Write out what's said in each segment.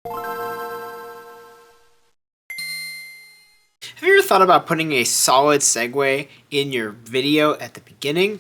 Have you ever thought about putting a solid segue in your video at the beginning?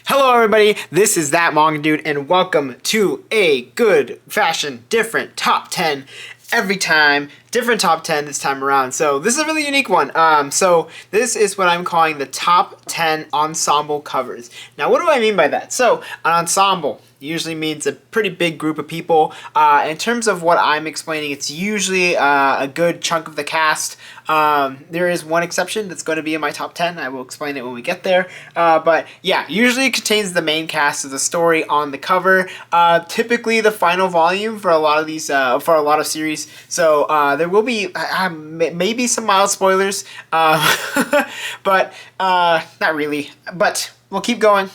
Hello everybody, this is That Manga Dude, and welcome to a good fashion, different top 10 every time. Different top 10 this time around. So this is a really unique one. So this is what I'm calling the top 10 ensemble covers. Now what do I mean by that? So an ensemble usually means a pretty big group of people. In terms of what I'm explaining, it's usually a good chunk of the cast. There is one exception that's going to be in my top 10. I will explain it when we get there. But yeah, usually it contains the main cast of the story on the cover. Typically the final volume for a lot of these, for a lot of series. So there will be maybe some mild spoilers, but not really. But we'll keep going.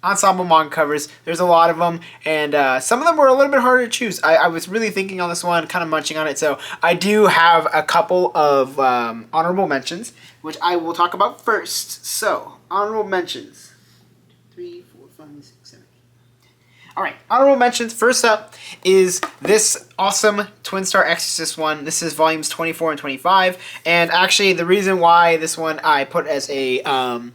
Ensemble manga covers, there's a lot of them, and some of them were a little bit harder to choose. I was really thinking on this one, kind of munching on it, so I do have a couple of honorable mentions, which I will talk about first. So, honorable mentions. 3, 4, 5, 6, 7, 8. Alright, honorable mentions. First up is this awesome Twin Star Exorcist one. This is volumes 24 and 25, and actually the reason why this one I put as an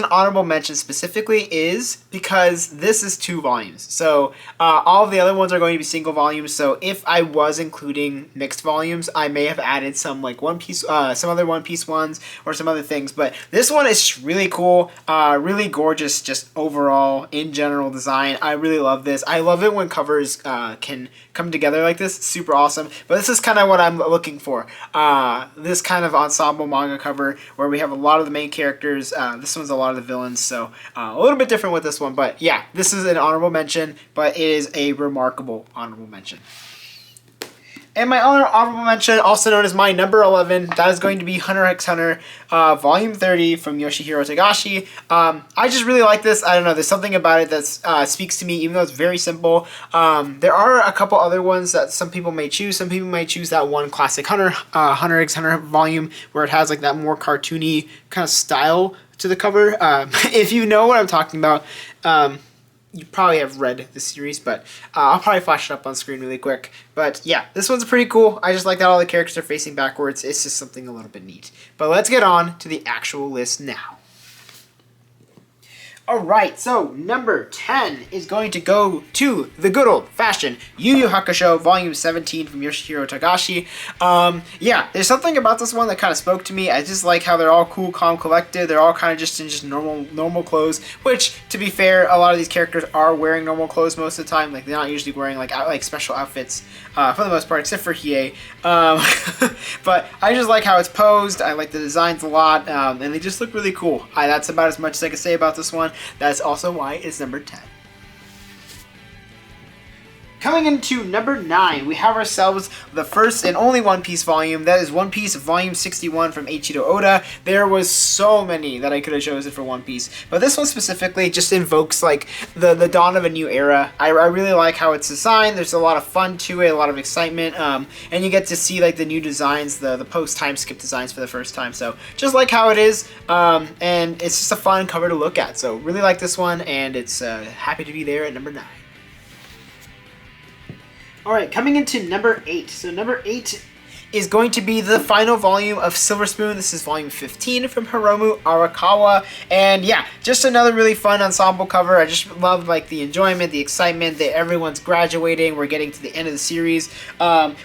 honorable mention specifically is because this is 2 volumes. So all of the other ones are going to be single volumes. So if I was including mixed volumes, I may have added some like One Piece, some other One Piece ones or some other things. But this one is really cool, really gorgeous, just overall in general design. I really love this. I love it when covers can come together like this. It's super awesome. But this is kind of what I'm looking for. This kind of ensemble manga cover where we have a lot of the main characters. This one's a lot of the villains, so a little bit different with this one, but yeah, this is an honorable mention, but it is a remarkable honorable mention. And my other honorable mention, also known as my number 11, that is going to be Hunter x Hunter, Volume 30 from Yoshihiro Togashi. I just really like this. I don't know, there's something about it that speaks to me, even though it's very simple. There are a couple other ones that some people may choose. Some people may choose that one classic Hunter x Hunter volume, where it has like that more cartoony kind of style to the cover. If you know what I'm talking about, you probably have read the series, but I'll probably flash it up on screen really quick. But yeah, this one's pretty cool. I just like that all the characters are facing backwards. It's just something a little bit neat. But let's get on to the actual list now. Alright, so number 10 is going to go to the good old-fashioned Yu Yu Hakusho, Volume 17 from Yoshihiro Togashi. Yeah, there's something about this one that kind of spoke to me. I just like how they're all cool, calm, collected. They're all kind of just in just normal clothes, which, to be fair, a lot of these characters are wearing normal clothes most of the time. Like, they're not usually wearing, like special outfits, for the most part, except for Hiei. But I just like how it's posed. I like the designs a lot, and they just look really cool. That's about as much as I can say about this one. That's also why it's number 10. Coming into number 9, we have ourselves the first and only One Piece volume. That is One Piece Volume 61 from Eiichiro Oda. There was so many that I could have chosen for One Piece, but this one specifically just invokes like the dawn of a new era. I really like how it's designed. There's a lot of fun to it, a lot of excitement, and you get to see like the new designs, the post time skip designs for the first time. So just like how it is, and it's just a fun cover to look at. So really like this one, and it's happy to be there at number 9. Alright, coming into number 8. So number 8 is going to be the final volume of Silver Spoon. This is volume 15 from Hiromu Arakawa. And yeah, just another really fun ensemble cover. I just love like the enjoyment, the excitement that everyone's graduating. We're getting to the end of the series.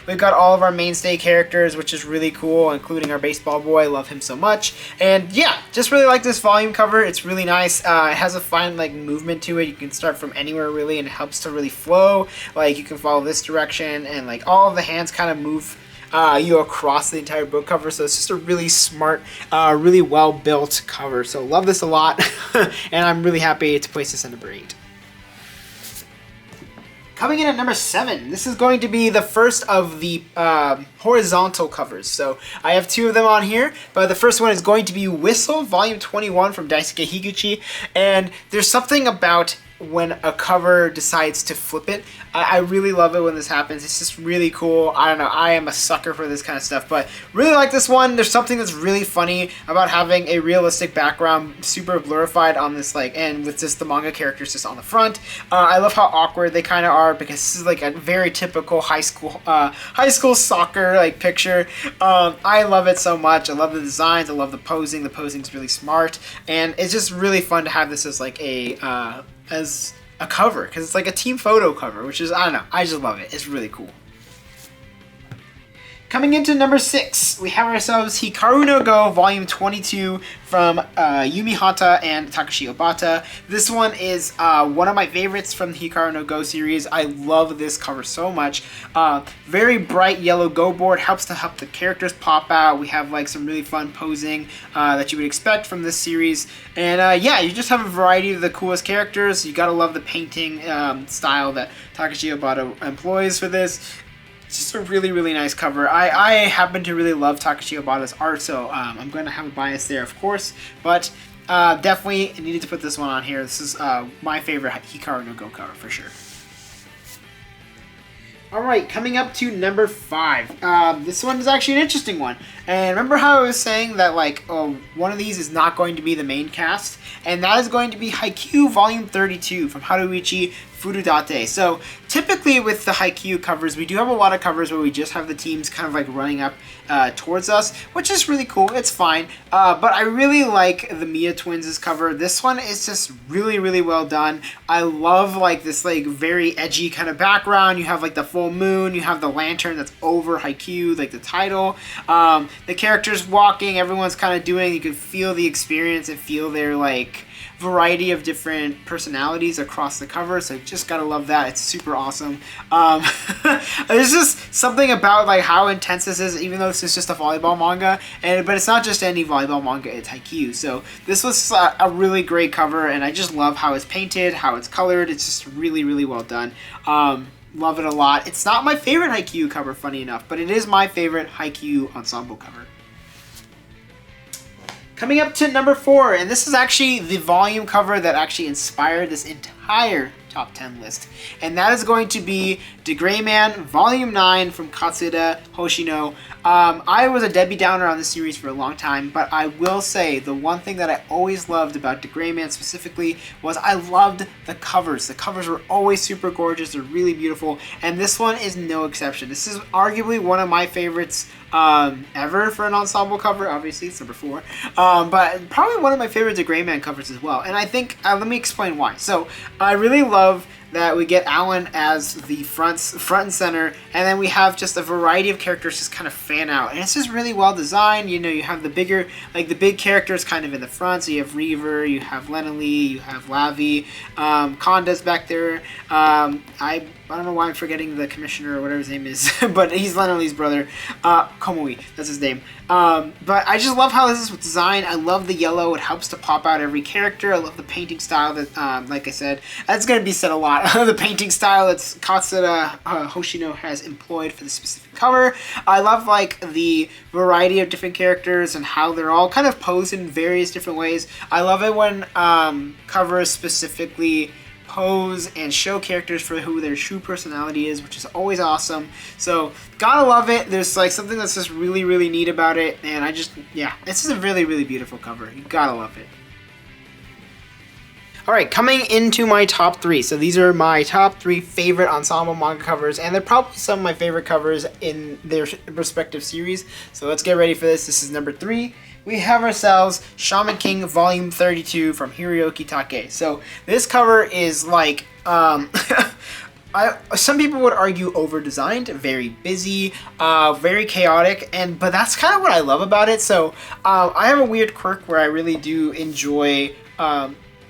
We've got all of our mainstay characters, which is really cool, including our baseball boy. I love him so much. And yeah, just really like this volume cover. It's really nice. It has a fine like movement to it. You can start from anywhere really, and it helps to really flow. Like you can follow this direction, and like all of the hands kind of move across the entire book cover. So it's just a really smart, really well built cover. So love this a lot, and I'm really happy to place this at number 8. Coming in at number 7, this is going to be the first of the horizontal covers. So I have 2 of them on here, but the first one is going to be Whistle, Volume 21 from Daisuke Higuchi. And there's something about when a cover decides to flip it. I really love it when this happens. It's just really cool. I don't know. I am a sucker for this kind of stuff, but really like this one. There's something that's really funny about having a realistic background super glorified on this, like, and with just the manga characters just on the front. I love how awkward they kind of are, because this is like a very typical high school soccer like picture. I love it so much. I love the designs. I love the posing. The posing's really smart, and it's just really fun to have this as like as a cover, because it's like a team photo cover, which is, I don't know, I just love it. It's really cool. Coming into number 6, we have ourselves Hikaru no Go Volume 22 from Yumi Hata and Takashi Obata. This one is one of my favorites from the Hikaru no Go series. I love this cover so much. Very bright yellow go board, helps to help the characters pop out. We have like some really fun posing that you would expect from this series. And yeah, you just have a variety of the coolest characters. You gotta love the painting style that Takashi Obata employs for this. It's just a really, really nice cover. I happen to really love Takashi Obata's art, so I'm going to have a bias there, of course. But definitely needed to put this one on here. This is my favorite Hikaru no Go cover, for sure. Alright, coming up to number 5. This one is actually an interesting one. And remember how I was saying that, like, one of these is not going to be the main cast? And that is going to be Haikyuu Volume 32 from Haruichi Furudate. So typically with the Haikyuu covers, we do have a lot of covers where we just have the teams kind of like running up towards us, which is really cool. It's fine. But I really like the Mia Twins' cover. This one is just really, really well done. I love like this like very edgy kind of background. You have like the full moon. You have the lantern that's over Haikyuu, like the title. The characters walking. Everyone's kind of doing. You can feel the experience and feel their like variety of different personalities across the cover, so just gotta love that. It's super awesome. There's just something about like how intense this is, even though this is just a volleyball manga, but it's not just any volleyball manga, it's Haikyuu. So this was a really great cover, and I just love how it's painted, how it's colored. It's just really, really well done. Love it a lot. It's not my favorite Haikyuu cover, funny enough, but it is my favorite Haikyuu ensemble cover. Coming up to number 4, and this is actually the volume cover that actually inspired this entire top 10 list, and that is going to be DGrayMan Volume 9 from Katsuda Hoshino. I was a Debbie Downer on this series for a long time, but I will say the one thing that I always loved about DGrayMan specifically was I loved the covers. The covers were always super gorgeous. They're really beautiful, and this one is no exception. This is arguably one of my favorites ever for an ensemble cover. Obviously, it's number 4, but probably one of my favorite DGrayMan covers as well. And I think, let me explain why. So, I really love that we get Alan as the front and center, and then we have just a variety of characters just kind of fan out, and it's just really well designed. You know, you have the bigger, like the big characters kind of in the front, so you have Reaver, you have Lenali, you have Lavi, Conda's back there. I don't know why I'm forgetting the commissioner or whatever his name is, but he's Lenali's brother. Komui, that's his name. But I just love how this is designed. I love the yellow. It helps to pop out every character. I love the painting style that, like I said, that's going to be said a lot. The painting style that Katsuda Hoshino has employed for the specific cover. I love like the variety of different characters and how they're all kind of posed in various different ways. I love it when covers specifically pose and show characters for who their true personality is, which is always awesome. So gotta love it. There's like something that's just really, really neat about it, and I just, yeah, it's just a really, really beautiful cover. You gotta love it. Alright, coming into my top 3. So these are my top 3 favorite ensemble manga covers, and they're probably some of my favorite covers in their respective series. So let's get ready for this. This is number 3. We have ourselves Shaman King Volume 32 from Hiroyuki Take. So this cover is like, some people would argue over-designed, very busy, very chaotic, but that's kind of what I love about it. So I have a weird quirk where I really do enjoy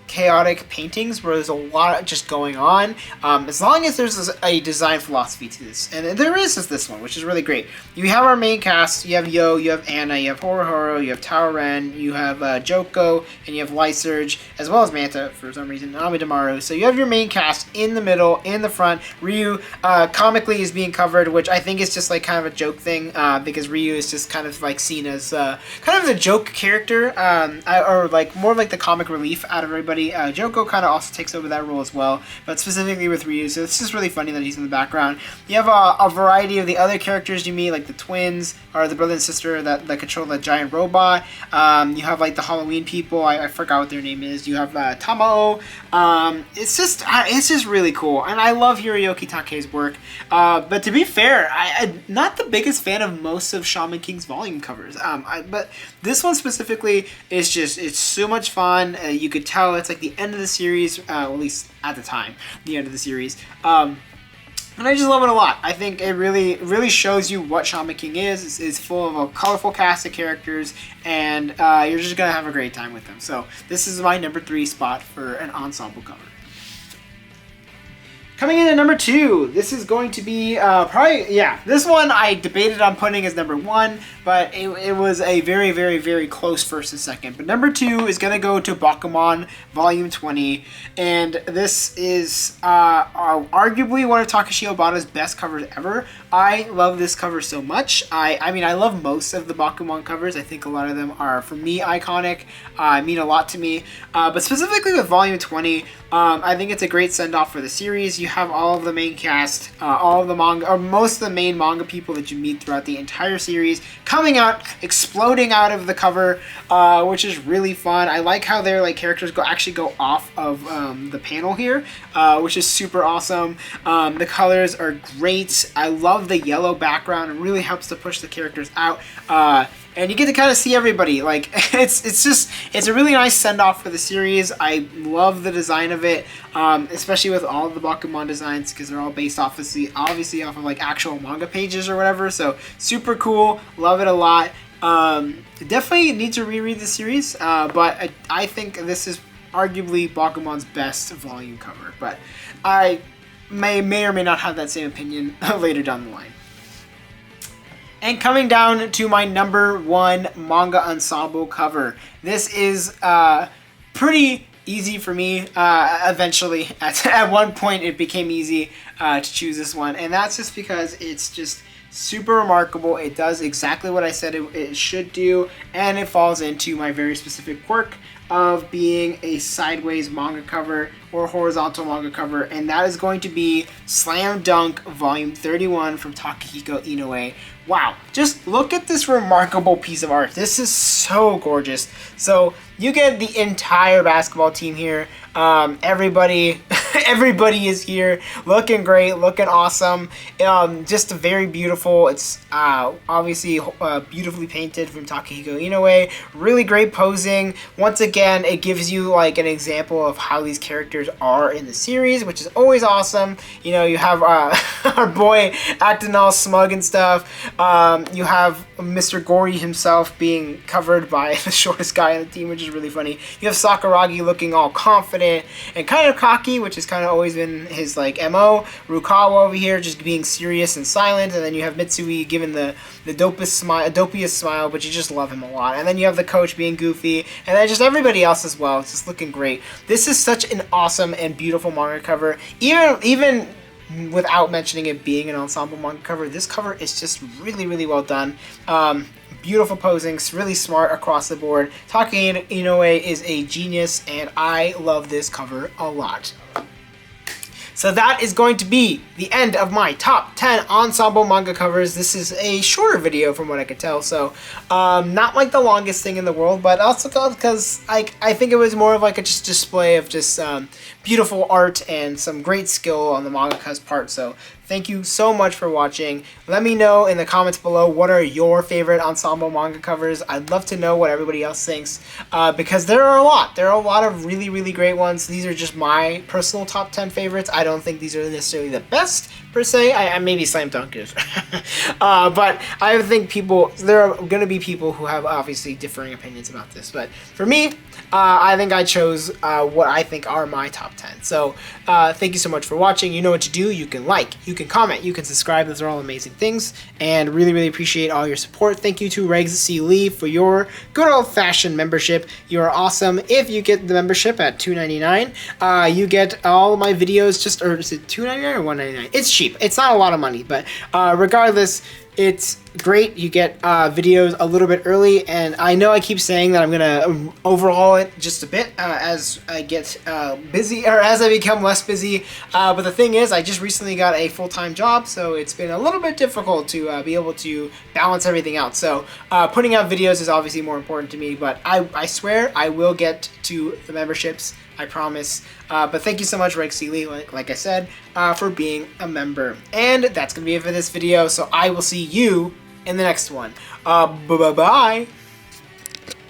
chaotic paintings where there's a lot just going on, as long as there's a design philosophy to this, and there is this one, which is really great. You have our main cast. You have Yo, you have Anna, you have Horohoro, you have Taoren, you have Joko, and you have Lyserge, as well as Manta for some reason, Amidamaru. So you have your main cast in the middle, in the front. Ryu comically is being covered, which I think is just like kind of a joke thing, because Ryu is just kind of like seen as kind of the joke character, or like more like the comic relief out of everybody everybody. Joko kind of also takes over that role as well, but specifically with Ryu, so it's just really funny that he's in the background. You have a variety of the other characters you meet, like the twins, or the brother and sister that control the giant robot. You have like the Halloween people, I forgot what their name is. You have Tamao. It's just really cool, and I love Hiroyuki Takei's work. But to be fair, I'm not the biggest fan of most of Shaman King's volume covers. But this one specifically is it's so much fun. You could tell it's like the end of the series, at least at the time, the end of the series. And I just love it a lot. I think it really shows you what Shaman King is. It's full of a colorful cast of characters, and you're just going to have a great time with them. So this is my number 3 spot for an ensemble cover. Coming in at number 2, this is going to be this one I debated on putting as number 1, but it was a very, very, very close first and second. But number 2 is going to go to Bakuman Volume 20, and this is arguably one of Takashi Obata's best covers ever. I love this cover so much. I mean, I love most of the Bakuman covers. I think a lot of them are, for me, iconic, mean a lot to me. But specifically with Volume 20, I think it's a great send-off for the series. You have all of the main cast, all of the manga, or most of the main manga people that you meet throughout the entire series coming out, exploding out of the cover, which is really fun. I like how their characters actually go off of the panel here, which is super awesome. The colors are great. I love the yellow background. It really helps to push the characters out. And you get to kind of see everybody. Like it's a really nice send off for the series. I love the design of it, especially with all of the Bakuman designs, because they're all based obviously off of like actual manga pages or whatever. So super cool. Love it a lot. Definitely need to reread the series, but I think this is arguably Bakuman's best volume cover. But I may or may not have that same opinion later down the line. And coming down to my number 1 manga ensemble cover. This is pretty easy for me. Eventually, at one point, it became easy to choose this one. And that's just because it's just super remarkable. It does exactly what I said it should do. And it falls into my very specific quirk of being a sideways manga cover or horizontal manga cover, and that is going to be Slam Dunk Volume 31 from Takehiko Inoue. Wow, just look at this remarkable piece of art. This is so gorgeous. So you get the entire basketball team here. Everybody is here, looking great, looking awesome. Just very beautiful. It's obviously beautifully painted from Takehiko Inoue. Really great posing. Once again, it gives you like an example of how these characters are in the series, which is always awesome. You know, you have our boy acting all smug and stuff. You have Mr. Gory himself being covered by the shortest guy on the team, which is really funny. You have Sakuragi looking all confident and kind of cocky, which has kind of always been his like MO. Rukawa over here just being serious and silent, and then you have Mitsui giving the dopiest smile, but you just love him a lot. And then you have the coach being goofy, and then just everybody else as well. It's just looking great. This is such an awesome and beautiful manga cover. Even without mentioning it being an ensemble manga cover, this cover is just really, really well done. Beautiful posing, really smart across the board. Takehiko Inoue is a genius, and I love this cover a lot. So that is going to be the end of my top 10 ensemble manga covers. This is a shorter video from what I could tell, so not like the longest thing in the world, but also because I think it was more of like a just display of just beautiful art and some great skill on the mangaka's part. So thank you so much for watching. Let me know in the comments below what are your favorite ensemble manga covers. I'd love to know what everybody else thinks, because there are a lot. There are a lot of really, really great ones. These are just my personal top 10 favorites. I don't think these are necessarily the best per se. I maybe Slam Dunk is. But I think there are going to be people who have obviously differing opinions about this. But for me, I think I chose what I think are my top 10. So thank you so much for watching. You know what to do. You can like, you can comment, you can subscribe. Those are all amazing things, and really, really appreciate all your support. Thank you to Regs C. Lee for your good old-fashioned membership. You are awesome. If you get the membership at $2.99, you get all my videos just cost, or is it $2.99 or $1.99? It's cheap. It's not a lot of money, but regardless, it's great. You get videos a little bit early, and I know I keep saying that I'm gonna overhaul it just a bit as I get busy, or as I become less busy. But the thing is, I just recently got a full-time job, so it's been a little bit difficult to be able to balance everything out. So putting out videos is obviously more important to me, but I swear I will get to the memberships. I promise. But thank you so much, Reg Seeley, like I said, for being a member. And that's going to be it for this video, so I will see you in the next one. Bye-bye.